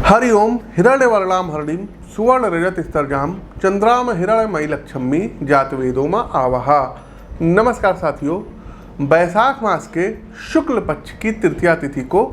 हरिओम हिरण्यवर्णाम हरिणीम सुवर्ण रजत स्तरजाम चंद्राम हिरण्यमयी लक्ष्मी जातवेदोमा आवाहा। नमस्कार साथियों, बैसाख मास के शुक्ल पक्ष की तृतीया तिथि को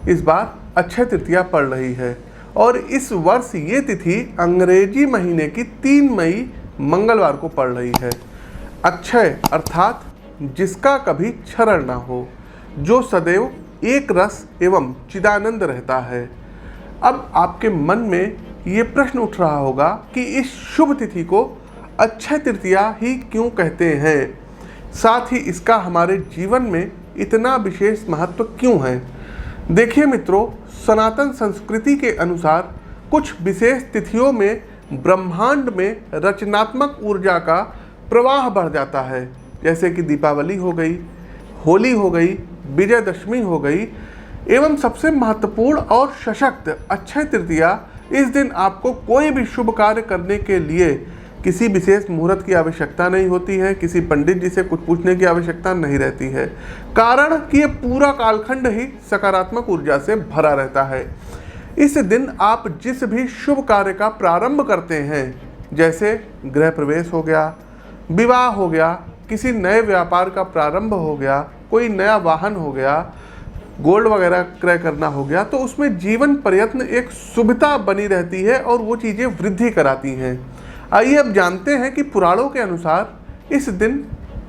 इस बार अक्षय तृतीया पड़ रही है और इस वर्ष ये तिथि अंग्रेजी महीने की 3 मई मंगलवार को पड़ रही है। अक्षय अर्थात जिसका कभी क्षरण ना हो, जो सदैव एक रस एवं चिदानंद रहता है। अब आपके मन में ये प्रश्न उठ रहा होगा कि इस शुभ तिथि को अक्षय तृतीया ही क्यों कहते हैं, साथ ही इसका हमारे जीवन में इतना विशेष महत्व क्यों है। देखिए मित्रों, सनातन संस्कृति के अनुसार कुछ विशेष तिथियों में ब्रह्मांड में रचनात्मक ऊर्जा का प्रवाह बढ़ जाता है, जैसे कि दीपावली हो गई, होली हो गई, विजयदशमी हो गई एवं सबसे महत्वपूर्ण और सशक्त अक्षय तृतीया। इस दिन आपको कोई भी शुभ कार्य करने के लिए किसी विशेष मुहूर्त की आवश्यकता नहीं होती है, किसी पंडित जी से कुछ पूछने की आवश्यकता नहीं रहती है, कारण कि ये पूरा कालखंड ही सकारात्मक ऊर्जा से भरा रहता है। इस दिन आप जिस भी शुभ कार्य का प्रारंभ करते हैं, जैसे गृह प्रवेश हो गया, विवाह हो गया, किसी नए व्यापार का प्रारंभ हो गया, कोई नया वाहन हो गया, गोल्ड वगैरह क्रय करना हो गया, तो उसमें जीवन प्रयत्न एक शुभता बनी रहती है और वो चीज़ें वृद्धि कराती हैं। आइए अब जानते हैं कि पुराणों के अनुसार इस दिन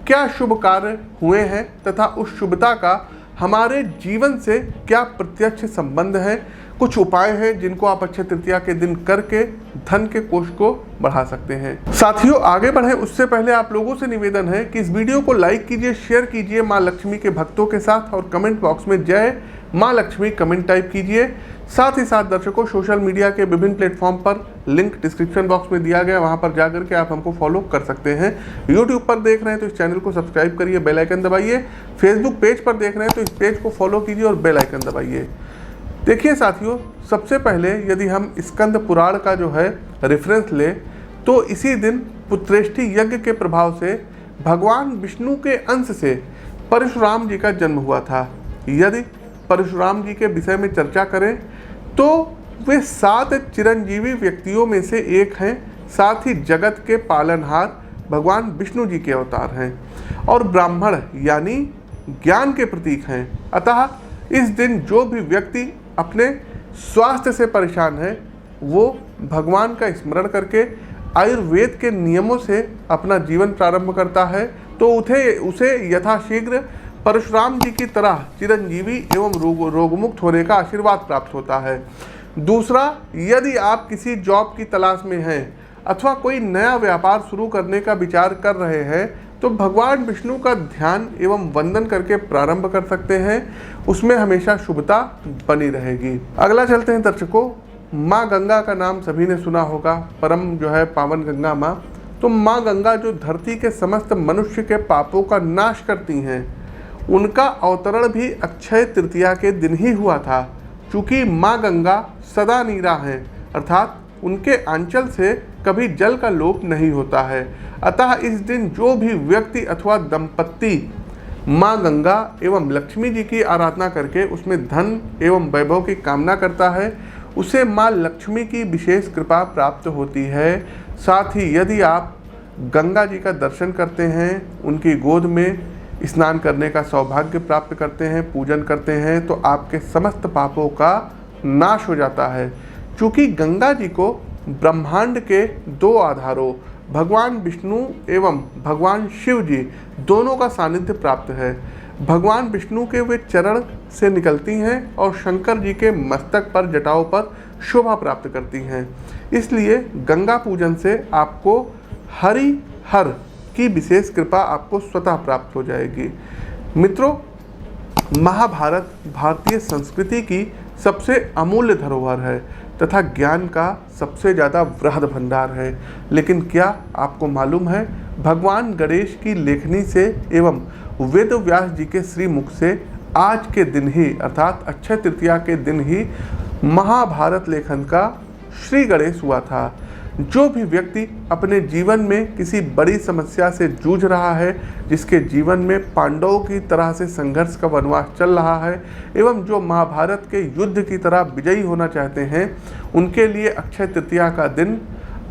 क्या शुभ कार्य हुए हैं तथा उस शुभता का हमारे जीवन से क्या प्रत्यक्ष संबंध है। कुछ उपाय हैं जिनको आप अक्षय तृतीया के दिन करके धन के कोष को बढ़ा सकते हैं। साथियों, आगे बढ़े उससे पहले आप लोगों से निवेदन है कि इस वीडियो को लाइक कीजिए, शेयर कीजिए माँ लक्ष्मी के भक्तों के साथ और कमेंट बॉक्स में जय माँ लक्ष्मी कमेंट टाइप कीजिए। साथ ही साथ दर्शकों, सोशल मीडिया के विभिन्न प्लेटफॉर्म पर लिंक डिस्क्रिप्शन बॉक्स में दिया गया, वहां पर जाकर के आप हमको फॉलो कर सकते हैं। यूट्यूब पर देख रहे हैं तो इस चैनल को सब्सक्राइब करिए, बेल आइकन दबाइए। फेसबुक पेज पर देख रहे हैं तो इस पेज को फॉलो कीजिए और बेल आइकन दबाइए। देखिए साथियों, सबसे पहले यदि हम स्कंद पुराण का जो है रेफरेंस ले, तो इसी दिन पुत्रेष्टि यज्ञ के प्रभाव से भगवान विष्णु के अंश से परशुराम जी का जन्म हुआ था। यदि परशुराम जी के विषय में चर्चा करें तो वे 7 चिरंजीवी व्यक्तियों में से एक हैं, साथ ही जगत के पालनहार भगवान विष्णु जी के अवतार हैं और ब्राह्मण यानी ज्ञान के प्रतीक हैं। अतः इस दिन जो भी व्यक्ति अपने स्वास्थ्य से परेशान है, वो भगवान का स्मरण करके आयुर्वेद के नियमों से अपना जीवन प्रारंभ करता है तो उसे यथाशीघ्र परशुराम जी की तरह चिरंजीवी एवं रोगमुक्त होने का आशीर्वाद प्राप्त होता है। दूसरा, यदि आप किसी जॉब की तलाश में हैं अथवा कोई नया व्यापार शुरू करने का विचार कर रहे हैं तो भगवान विष्णु का ध्यान एवं वंदन करके प्रारंभ कर सकते हैं, उसमें हमेशा शुभता बनी रहेगी। अगला चलते हैं दर्शकों, माँ गंगा का नाम सभी ने सुना होगा, परम जो है पावन गंगा माँ। तो माँ गंगा जो धरती के समस्त मनुष्य के पापों का नाश करती हैं, उनका अवतरण भी अक्षय तृतीया के दिन ही हुआ था। चूँकि माँ गंगा सदा नीरा हैं, अर्थात उनके आंचल से कभी जल का लोप नहीं होता है। अतः इस दिन जो भी व्यक्ति अथवा दंपत्ति माँ गंगा एवं लक्ष्मी जी की आराधना करके उसमें धन एवं वैभव की कामना करता है, उसे माँ लक्ष्मी की विशेष कृपा प्राप्त होती है। साथ ही यदि आप गंगा जी का दर्शन करते हैं, उनकी गोद में स्नान करने का सौभाग्य प्राप्त करते हैं, पूजन करते हैं, तो आपके समस्त पापों का नाश हो जाता है। चूँकि गंगा जी को ब्रह्मांड के 2 आधारों भगवान विष्णु एवं भगवान शिव जी दोनों का सानिध्य प्राप्त है। भगवान विष्णु के वे चरण से निकलती हैं और शंकर जी के मस्तक पर जटाओं पर शोभा प्राप्त करती हैं। इसलिए गंगा पूजन से आपको हरि हर की विशेष कृपा आपको स्वतः प्राप्त हो जाएगी। मित्रों, महाभारत भारतीय संस्कृति की सबसे अमूल्य धरोहर है तथा ज्ञान का सबसे ज़्यादा वृहद भंडार है। लेकिन क्या आपको मालूम है, भगवान गणेश की लेखनी से एवं वेद व्यास जी के श्रीमुख से आज के दिन ही अर्थात अक्षय तृतीया के दिन ही महाभारत लेखन का श्री गणेश हुआ था। जो भी व्यक्ति अपने जीवन में किसी बड़ी समस्या से जूझ रहा है, जिसके जीवन में पांडवों की तरह से संघर्ष का वनवास चल रहा है एवं जो महाभारत के युद्ध की तरह विजयी होना चाहते हैं, उनके लिए अक्षय तृतीया का दिन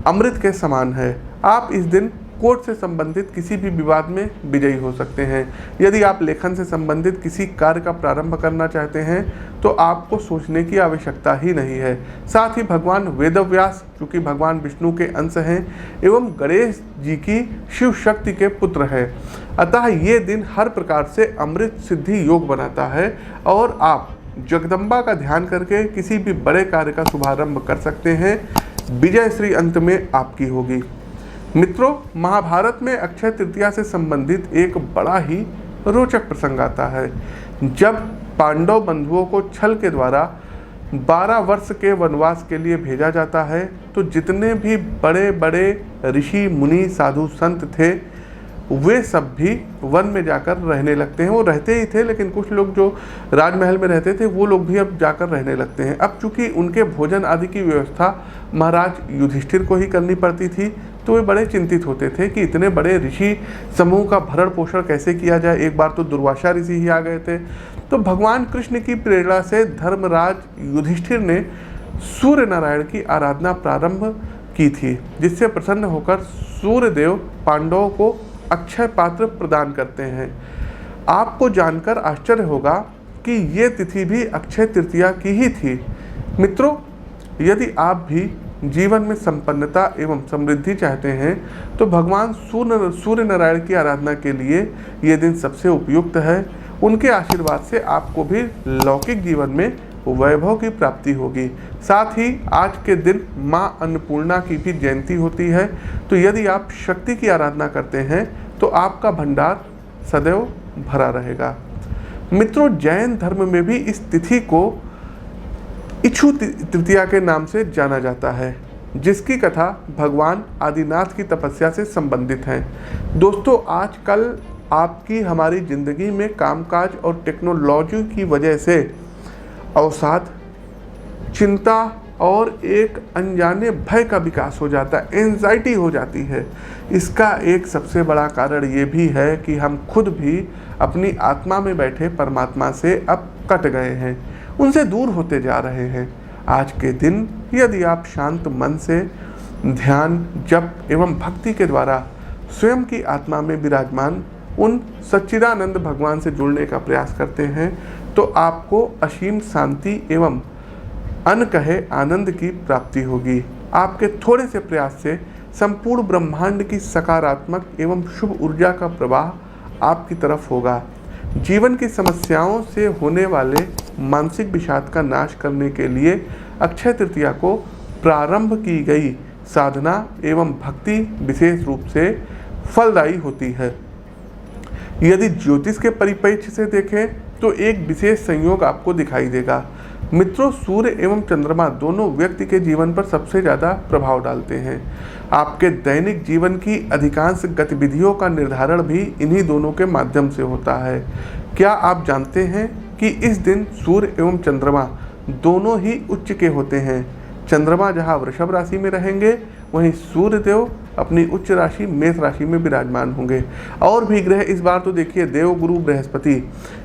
अमृत के समान है। आप इस दिन कोर्ट से संबंधित किसी भी विवाद में विजयी हो सकते हैं। यदि आप लेखन से संबंधित किसी कार्य का प्रारंभ करना चाहते हैं तो आपको सोचने की आवश्यकता ही नहीं है। साथ ही भगवान वेदव्यास, चूँकि भगवान विष्णु के अंश हैं एवं गणेश जी की शिव शक्ति के पुत्र है, अतः ये दिन हर प्रकार से अमृत सिद्धि योग बनाता है और आप जगदम्बा का ध्यान करके किसी भी बड़े कार्य का शुभारंभ कर सकते हैं। विजय श्री अंत में आपकी होगी। मित्रों, महाभारत में अक्षय तृतीया से संबंधित एक बड़ा ही रोचक प्रसंग आता है। जब पांडव बंधुओं को छल के द्वारा 12 वर्ष के वनवास के लिए भेजा जाता है तो जितने भी बड़े बड़े ऋषि मुनि साधु संत थे वे सब भी वन में जाकर रहने लगते हैं। वो रहते ही थे, लेकिन कुछ लोग जो राजमहल में रहते थे वो लोग भी अब जाकर रहने लगते हैं। अब चूंकि उनके भोजन आदि की व्यवस्था महाराज युधिष्ठिर को ही करनी पड़ती थी तो वे बड़े चिंतित होते थे कि इतने बड़े ऋषि समूह का भरण पोषण कैसे किया जाए। एक बार तो दुर्वासा ऋषि ही आ गए थे। तो भगवान कृष्ण की प्रेरणा से धर्मराज युधिष्ठिर ने सूर्य नारायण की आराधना प्रारंभ की थी, जिससे प्रसन्न होकर सूर्यदेव पांडवों को अक्षय पात्र प्रदान करते हैं। आपको जानकर आश्चर्य होगा कि ये तिथि भी अक्षय तृतीया की ही थी। मित्रों, यदि आप भी जीवन में संपन्नता एवं समृद्धि चाहते हैं तो भगवान सूर्य नारायण की आराधना के लिए ये दिन सबसे उपयुक्त है। उनके आशीर्वाद से आपको भी लौकिक जीवन में वैभव की प्राप्ति होगी। साथ ही आज के दिन माँ अन्नपूर्णा की भी जयंती होती है, तो यदि आप शक्ति की आराधना करते हैं तो आपका भंडार सदैव भरा रहेगा। मित्रों, जैन धर्म में भी इस तिथि को इक्षु तृतीया के नाम से जाना जाता है, जिसकी कथा भगवान आदिनाथ की तपस्या से संबंधित है। दोस्तों, आजकल आपकी हमारी ज़िंदगी में कामकाज और टेक्नोलॉजी की वजह से अवसाद, चिंता और एक अनजाने भय का विकास हो जाता है, एंजाइटी हो जाती है। इसका एक सबसे बड़ा कारण ये भी है कि हम खुद भी अपनी आत्मा में बैठे परमात्मा से अब कट गए हैं, उनसे दूर होते जा रहे हैं। आज के दिन यदि आप शांत मन से ध्यान, जप एवं भक्ति के द्वारा स्वयं की आत्मा में विराजमान उन सच्चिदानंद भगवान से जुड़ने का प्रयास करते हैं तो आपको असीम शांति एवं अनकहे आनंद की प्राप्ति होगी। आपके थोड़े से प्रयास से संपूर्ण ब्रह्मांड की सकारात्मक एवं शुभ ऊर्जा का प्रवाह आपकी तरफ होगा। जीवन की समस्याओं से होने वाले मानसिक विषाद का नाश करने के लिए अक्षय तृतीया को प्रारंभ की गई साधना एवं भक्ति विशेष रूप से फलदायी होती है। यदि ज्योतिष के परिप्रेक्ष्य से देखें तो एक विशेष संयोग आपको दिखाई देगा। मित्रों, सूर्य एवं चंद्रमा दोनों व्यक्ति के जीवन पर सबसे ज़्यादा प्रभाव डालते हैं। आपके दैनिक जीवन की अधिकांश गतिविधियों का निर्धारण भी इन्हीं दोनों के माध्यम से होता है। क्या आप जानते हैं कि इस दिन सूर्य एवं चंद्रमा दोनों ही उच्च के होते हैं। चंद्रमा जहाँ वृषभ राशि में रहेंगे वहीं सूर्यदेव अपनी उच्च राशि मेष राशि में विराजमान होंगे। और भी ग्रह इस बार तो देखिए, देव गुरु बृहस्पति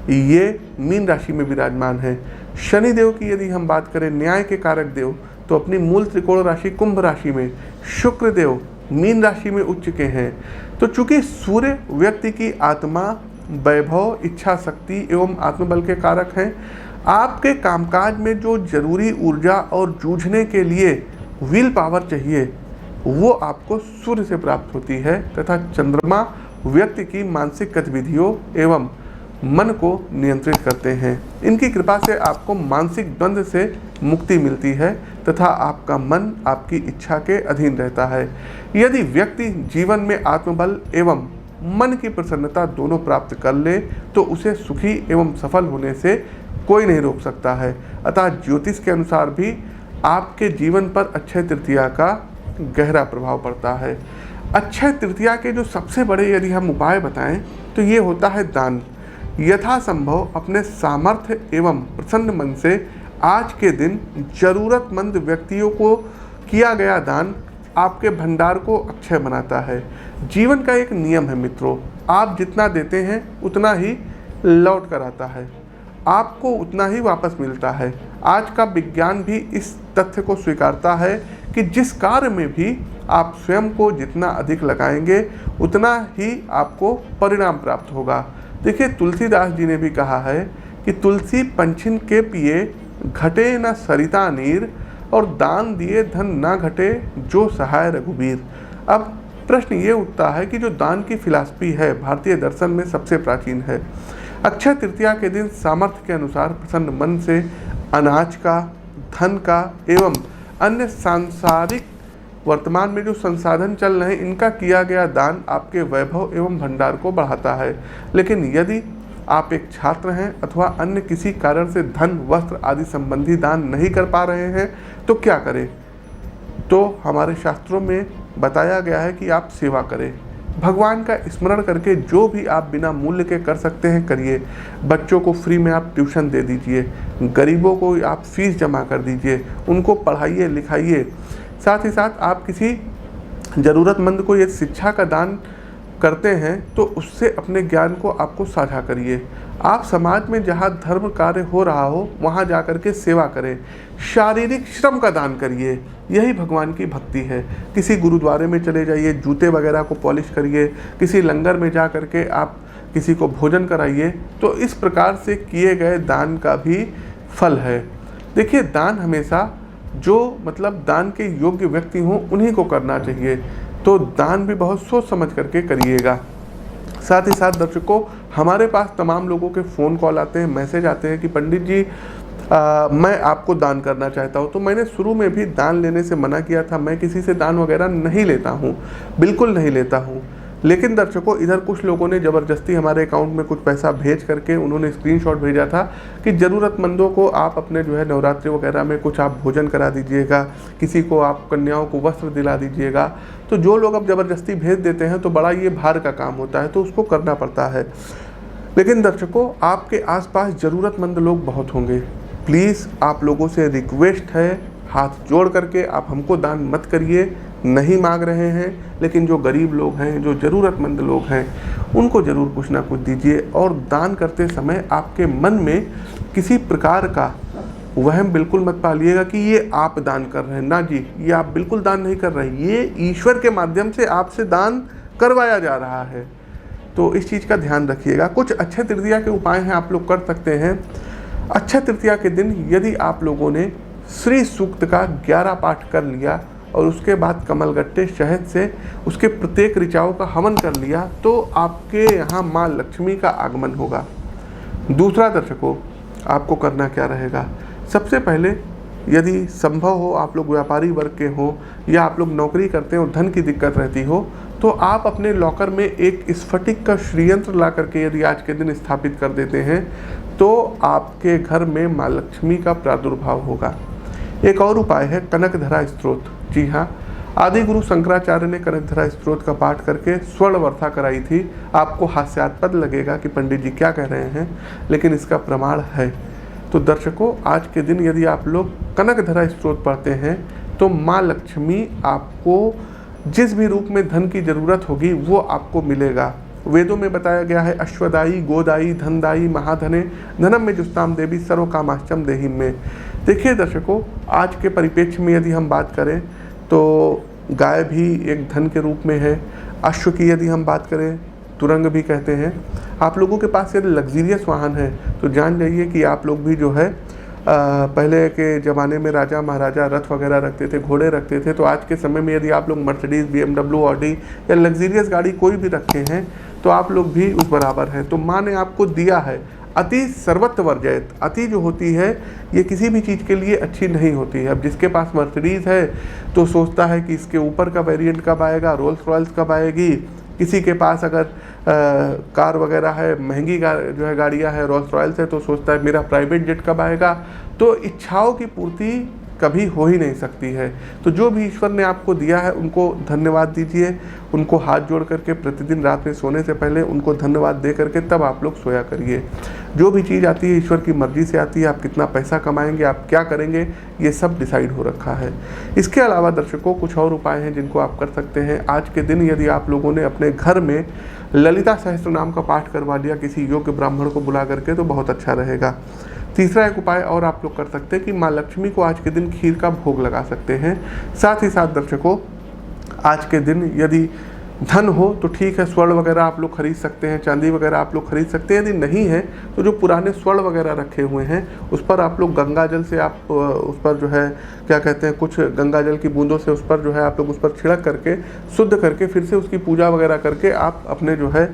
ये मीन राशि में विराजमान है। शनि देव की यदि हम बात करें, न्याय के कारक देव, तो अपनी मूल त्रिकोण राशि कुंभ राशि में, शुक्र देव मीन राशि में उच्च के हैं। तो चूंकि सूर्य व्यक्ति की आत्मा, वैभव, इच्छा शक्ति एवं आत्मबल के कारक हैं, आपके कामकाज में जो जरूरी ऊर्जा और जूझने के लिए विल पावर चाहिए वो आपको सूर्य से प्राप्त होती है, तथा चंद्रमा व्यक्ति की मानसिक गतिविधियों एवं मन को नियंत्रित करते हैं। इनकी कृपा से आपको मानसिक द्वंद्व से मुक्ति मिलती है तथा आपका मन आपकी इच्छा के अधीन रहता है। यदि व्यक्ति जीवन में आत्मबल एवं मन की प्रसन्नता दोनों प्राप्त कर ले तो उसे सुखी एवं सफल होने से कोई नहीं रोक सकता है। अतः ज्योतिष के अनुसार भी आपके जीवन पर अक्षय तृतीया का गहरा प्रभाव पड़ता है। अक्षय तृतीया के जो सबसे बड़े यदि हम उपाय बताएं तो ये होता है दान। यथासंभव अपने सामर्थ्य एवं प्रसन्न मन से आज के दिन जरूरतमंद व्यक्तियों को किया गया दान आपके भंडार को अक्षय बनाता है। जीवन का एक नियम है मित्रों, आप जितना देते हैं उतना ही लौट कर आता है, आपको उतना ही वापस मिलता है। आज का विज्ञान भी इस तथ्य को स्वीकारता है कि जिस कार्य में भी आप स्वयं को जितना अधिक लगाएंगे उतना ही आपको परिणाम प्राप्त होगा। देखिए, तुलसीदास जी ने भी कहा है कि तुलसी पंछिन के पिए, घटे न सरिता नीर, और दान दिए धन ना घटे, जो सहाय रघुबीर। अब प्रश्न ये उठता है कि जो दान की फिलॉसफी है भारतीय दर्शन में सबसे प्राचीन है। अक्षय तृतीया के दिन सामर्थ्य के अनुसार प्रसन्न मन से अनाज का, धन का एवं अन्य सांसारिक वर्तमान में जो संसाधन चल रहे हैं इनका किया गया दान आपके वैभव एवं भंडार को बढ़ाता है। लेकिन यदि आप एक छात्र हैं अथवा अन्य किसी कारण से धन, वस्त्र आदि संबंधी दान नहीं कर पा रहे हैं तो क्या करें? तो हमारे शास्त्रों में बताया गया है कि आप सेवा करें, भगवान का स्मरण करके जो भी आप बिना मूल्य के कर सकते हैं करिए। बच्चों को फ्री में आप ट्यूशन दे दीजिए, गरीबों को आप फीस जमा कर दीजिए, उनको पढ़ाइए लिखाइए। साथ ही साथ आप किसी ज़रूरतमंद को ये शिक्षा का दान करते हैं तो उससे अपने ज्ञान को आपको साझा करिए। आप समाज में जहाँ धर्म कार्य हो रहा हो वहाँ जा कर के सेवा करें, शारीरिक श्रम का दान करिए, यही भगवान की भक्ति है। किसी गुरुद्वारे में चले जाइए, जूते वगैरह को पॉलिश करिए, किसी लंगर में जा कर के आप किसी को भोजन कराइए, तो इस प्रकार से किए गए दान का भी फल है। देखिए, दान हमेशा जो दान के योग्य व्यक्ति हों उन्हीं को करना चाहिए, तो दान भी बहुत सोच समझ करके करिएगा। साथ ही साथ दर्शकों, हमारे पास तमाम लोगों के फ़ोन कॉल आते हैं, मैसेज आते हैं कि पंडित जी मैं आपको दान करना चाहता हूँ। तो मैंने शुरू में भी दान लेने से मना किया था, मैं किसी से दान वगैरह नहीं लेता हूँ, बिल्कुल नहीं लेता हूँ। लेकिन दर्शकों, इधर कुछ लोगों ने ज़बरदस्ती हमारे अकाउंट में कुछ पैसा भेज करके उन्होंने स्क्रीनशॉट भेजा था कि ज़रूरतमंदों को आप अपने नवरात्रि वगैरह में कुछ आप भोजन करा दीजिएगा, किसी को आप कन्याओं को वस्त्र दिला दीजिएगा। तो जो लोग अब ज़बरदस्ती भेज देते हैं तो बड़ा ये भार का काम होता है, तो उसको करना पड़ता है। लेकिन दर्शकों, आपके आसपास ज़रूरतमंद लोग बहुत होंगे, प्लीज़ आप लोगों से रिक्वेस्ट है, हाथ जोड़ करके आप हमको दान मत करिए। नहीं मांग रहे हैं, लेकिन जो गरीब लोग हैं, जो ज़रूरतमंद लोग हैं, उनको ज़रूर कुछ ना कुछ दीजिए। और दान करते समय आपके मन में किसी प्रकार का वहम बिल्कुल मत पालिएगा कि ये आप दान कर रहे हैं। ना जी, ये आप बिल्कुल दान नहीं कर रहे हैं, ये ईश्वर के माध्यम से आपसे दान करवाया जा रहा है। तो इस चीज़ का ध्यान रखिएगा। कुछ अक्षय तृतीया के उपाय हैं, आप लोग कर सकते हैं। अक्षय तृतीया के दिन यदि आप लोगों ने श्री सूक्त का 11 पाठ कर लिया और उसके बाद कमलगट्टे शहद से उसके प्रत्येक ऋचाओं का हवन कर लिया, तो आपके यहाँ माँ लक्ष्मी का आगमन होगा। दूसरा दर्शकों, आपको करना क्या रहेगा? सबसे पहले यदि संभव हो, आप लोग व्यापारी वर्ग के हो या आप लोग नौकरी करते हो, धन की दिक्कत रहती हो, तो आप अपने लॉकर में एक स्फटिक का श्रीयंत्र ला करके यदि आज के दिन स्थापित कर देते हैं तो आपके घर में माँ लक्ष्मी का प्रादुर्भाव होगा। एक और उपाय है कनकधरा स्तोत्र। जी हाँ, आदि गुरु शंकराचार्य ने कनकधरा स्तोत्र का पाठ करके स्वर्ण वर्षा कराई थी। आपको हास्यास्पद लगेगा कि पंडित जी क्या कह रहे हैं, लेकिन इसका प्रमाण है। तो दर्शकों, आज के दिन यदि आप लोग कनकधरा स्तोत्र पढ़ते हैं तो माँ लक्ष्मी आपको जिस भी रूप में धन की ज़रूरत होगी वो आपको मिलेगा। वेदों में बताया गया है, अश्वदायी गोदायी धनदायी महाधने धनम में जुस्ताम देवी सर्व कामाश्चम देहिम में। देखिए दर्शकों, आज के परिप्रेक्ष्य में यदि हम बात करें तो गाय भी एक धन के रूप में है। अश्व की यदि हम बात करें, तुरंग भी कहते हैं। आप लोगों के पास यदि लग्जीरियस वाहन है तो जान जाइए कि आप लोग भी जो है पहले के ज़माने में राजा महाराजा रथ वगैरह रखते थे, घोड़े रखते थे। तो आज के समय में यदि आप लोग मर्सिडीज़, BMW, ऑडी या लग्जीरियस गाड़ी कोई भी रखे हैं तो आप लोग भी उस बराबर हैं। तो माँ ने आपको दिया है। अति सर्वत्र वर्जयत, अति जो होती है ये किसी भी चीज़ के लिए अच्छी नहीं होती है। अब जिसके पास मर्सिडीज़ है तो सोचता है कि इसके ऊपर का वेरिएंट कब आएगा, रोल्स रॉयल्स कब आएगी। किसी के पास अगर कार वगैरह है, महंगी जो है गाड़ियाँ है, रोल्स रॉयल्स है, तो सोचता है मेरा प्राइवेट जेट कब आएगा। तो इच्छाओं की पूर्ति कभी हो ही नहीं सकती है। तो जो भी ईश्वर ने आपको दिया है उनको धन्यवाद दीजिए, उनको हाथ जोड़ करके प्रतिदिन रात में सोने से पहले उनको धन्यवाद दे करके तब आप लोग सोया करिए। जो भी चीज़ आती है ईश्वर की मर्जी से आती है। आप कितना पैसा कमाएंगे, आप क्या करेंगे, ये सब डिसाइड हो रखा है। इसके अलावा दर्शकों कुछ और उपाय हैं जिनको आप कर सकते हैं। आज के दिन यदि आप लोगों ने अपने घर में ललिता सहस्त्र नाम का पाठ करवा लिया किसी योग्य ब्राह्मण को बुला करके तो बहुत अच्छा रहेगा। तीसरा एक उपाय और आप लोग कर सकते हैं कि माँ लक्ष्मी को आज के दिन खीर का भोग लगा सकते हैं। साथ ही साथ दर्शकों आज के दिन यदि धन हो तो ठीक है, स्वर्ण वगैरह आप लोग खरीद सकते हैं, चांदी वगैरह आप लोग खरीद सकते हैं। यदि नहीं है तो जो पुराने स्वर्ण वगैरह रखे हुए हैं उस पर आप लोग गंगा जल से आप उस पर जो है क्या कहते हैं कुछ गंगा जल की बूंदों से उस पर जो है आप लोग उस पर छिड़क करके शुद्ध करके फिर से उसकी पूजा वगैरह करके आप अपने जो है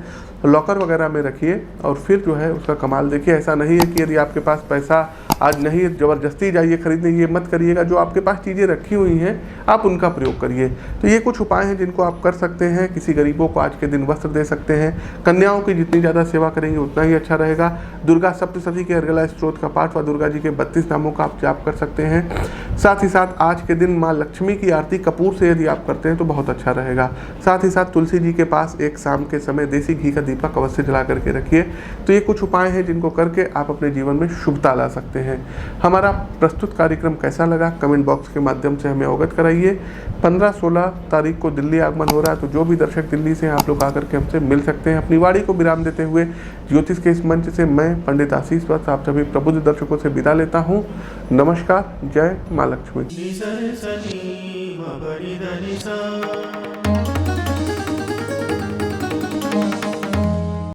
लॉकर वगैरह में रखिए और फिर जो है उसका कमाल देखिए। ऐसा नहीं है कि यदि आपके पास पैसा आज नहीं है ज़बरदस्ती जाइए खरीदने, ये मत करिएगा। जो आपके पास चीज़ें रखी हुई हैं आप उनका प्रयोग करिए। तो ये कुछ उपाय हैं जिनको आप कर सकते हैं। किसी गरीबों को आज के दिन वस्त्र दे सकते हैं। कन्याओं की जितनी ज़्यादा सेवा करेंगे उतना ही अच्छा रहेगा। दुर्गा सप्तशती के अर्गला स्त्रोत का पाठ व दुर्गा जी के 32 नामों का आप जाप कर सकते हैं। साथ ही साथ आज के दिन माँ लक्ष्मी की आरती कपूर से यदि आप करते हैं तो बहुत अच्छा रहेगा। साथ ही साथ तुलसी जी के पास एक शाम के समय देसी घी का दीपक अवश्य जला करके रखिए। तो ये कुछ उपाय हैं जिनको करके आप अपने जीवन में शुभता ला सकते हैं। हमारा प्रस्तुत कार्यक्रम कैसा लगा कमेंट बॉक्स के माध्यम से हमें अवगत कराइए। 15-16 तारीख को दिल्ली आगमन हो रहा है, तो जो भी दर्शक दिल्ली से आप लोग आकर के हमसे मिल सकते हैं। अपनी वाणी को विराम देते हुए ज्योतिष के इस मंच से मैं पंडित आशीष वत्स आप सभी प्रबुद्ध दर्शकों से विदा लेता हूँ। नमस्कार, जय माँ लक्ष्मी।